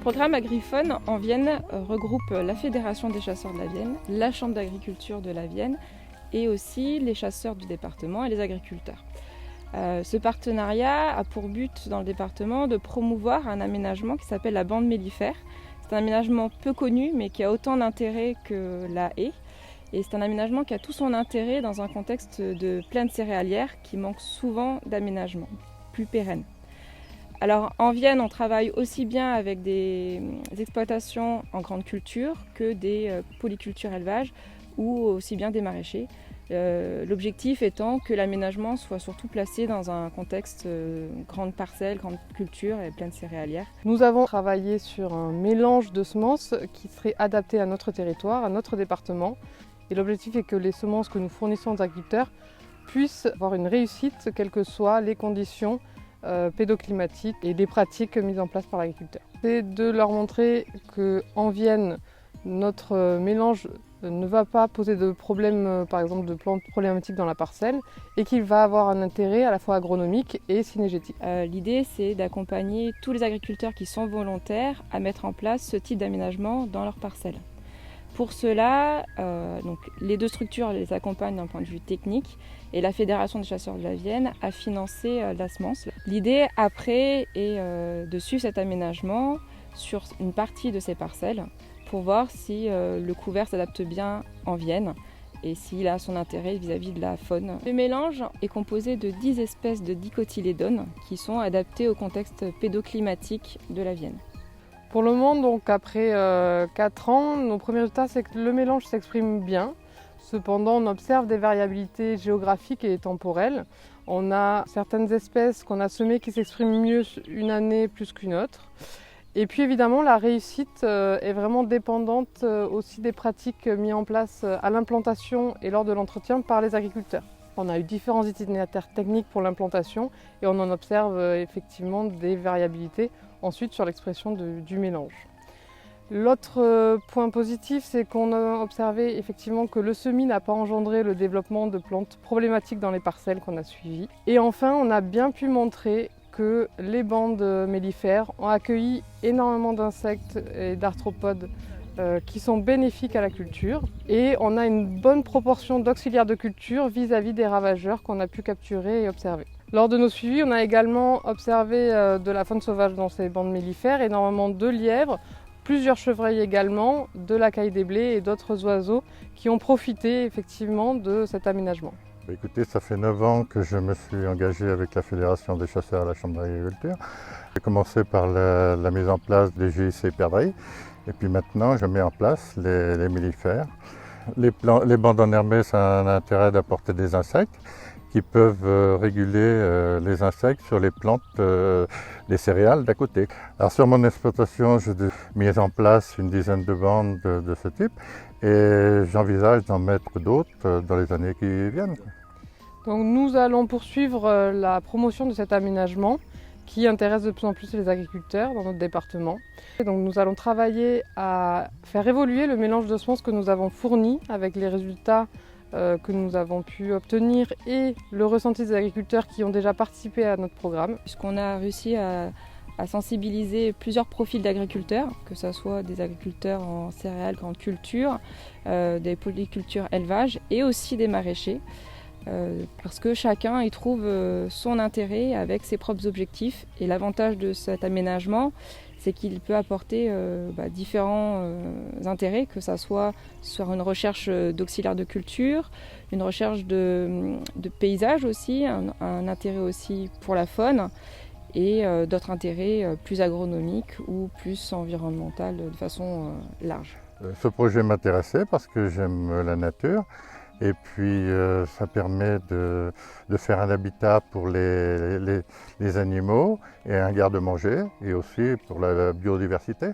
programme Agriphone en Vienne regroupe la Fédération des chasseurs de la Vienne, la Chambre d'agriculture de la Vienne et aussi les chasseurs du département et les agriculteurs. Ce partenariat a pour but dans le département de promouvoir un aménagement qui s'appelle la bande mellifère. C'est un aménagement peu connu mais qui a autant d'intérêt que la haie. Et c'est un aménagement qui a tout son intérêt dans un contexte de plaine céréalière qui manque souvent d'aménagement plus pérenne. Alors en Vienne, on travaille aussi bien avec des exploitations en grande culture que des polycultures élevage ou aussi bien des maraîchers. L'objectif étant que l'aménagement soit surtout placé dans un contexte grande parcelle, grande culture et plaine céréalière. Nous avons travaillé sur un mélange de semences qui serait adapté à notre territoire, à notre département. Et l'objectif est que les semences que nous fournissons aux agriculteurs puissent avoir une réussite, quelles que soient les conditions pédoclimatiques et les pratiques mises en place par l'agriculteur. C'est de leur montrer qu'en Vienne, notre mélange ne va pas poser de problème, par exemple de plantes problématiques dans la parcelle, et qu'il va avoir un intérêt à la fois agronomique et cynégétique. L'idée, c'est d'accompagner tous les agriculteurs qui sont volontaires à mettre en place ce type d'aménagement dans leurs parcelles. Pour cela, donc, les deux structures les accompagnent d'un point de vue technique et la Fédération des chasseurs de la Vienne a financé la semence. L'idée après est de suivre cet aménagement sur une partie de ces parcelles pour voir si le couvert s'adapte bien en Vienne et s'il a son intérêt vis-à-vis de la faune. Le mélange est composé de 10 espèces de dicotylédones qui sont adaptées au contexte pédoclimatique de la Vienne. Pour le moment, donc après 4 ans, nos premiers résultats, c'est que le mélange s'exprime bien. Cependant, on observe des variabilités géographiques et temporelles. On a certaines espèces qu'on a semées qui s'expriment mieux une année plus qu'une autre. Et puis évidemment, la réussite est vraiment dépendante aussi des pratiques mises en place à l'implantation et lors de l'entretien par les agriculteurs. On a eu différents itinéraires techniques pour l'implantation et on en observe effectivement des variabilités ensuite sur l'expression du mélange. L'autre point positif, c'est qu'on a observé effectivement que le semis n'a pas engendré le développement de plantes problématiques dans les parcelles qu'on a suivies. Et enfin, on a bien pu montrer que les bandes mellifères ont accueilli énormément d'insectes et d'arthropodes qui sont bénéfiques à la culture. Et on a une bonne proportion d'auxiliaires de culture vis-à-vis des ravageurs qu'on a pu capturer et observer. Lors de nos suivis, on a également observé de la faune sauvage dans ces bandes mellifères, énormément de lièvres, plusieurs chevreuils également, de la caille des blés et d'autres oiseaux qui ont profité effectivement de cet aménagement. Écoutez, ça fait 9 ans que je me suis engagé avec la Fédération des chasseurs à la Chambre d'agriculture. J'ai commencé par la mise en place des GIC perdrix et puis maintenant je mets en place les mellifères. Les bandes enherbées, ça a un intérêt d'apporter des insectes qui peuvent réguler les insectes sur les plantes des céréales d'à côté. Alors sur mon exploitation, j'ai mis en place une dizaine de bandes de ce type et j'envisage d'en mettre d'autres dans les années qui viennent. Donc nous allons poursuivre la promotion de cet aménagement qui intéresse de plus en plus les agriculteurs dans notre département. Et donc nous allons travailler à faire évoluer le mélange de semences que nous avons fourni avec les résultats que nous avons pu obtenir et le ressenti des agriculteurs qui ont déjà participé à notre programme. Puisqu'on a réussi à sensibiliser plusieurs profils d'agriculteurs, que ce soit des agriculteurs en céréales, grande culture, des polycultures élevage et aussi des maraîchers, parce que chacun y trouve son intérêt avec ses propres objectifs. Et l'avantage de cet aménagement, c'est qu'il peut apporter différents intérêts, que ce soit sur une recherche d'auxiliaires de culture, une recherche de paysage aussi, un intérêt aussi pour la faune et d'autres intérêts plus agronomiques ou plus environnementaux de façon large. Ce projet m'intéressait parce que j'aime la nature. Et puis ça permet de faire un habitat pour les animaux et un garde-manger et aussi pour la biodiversité.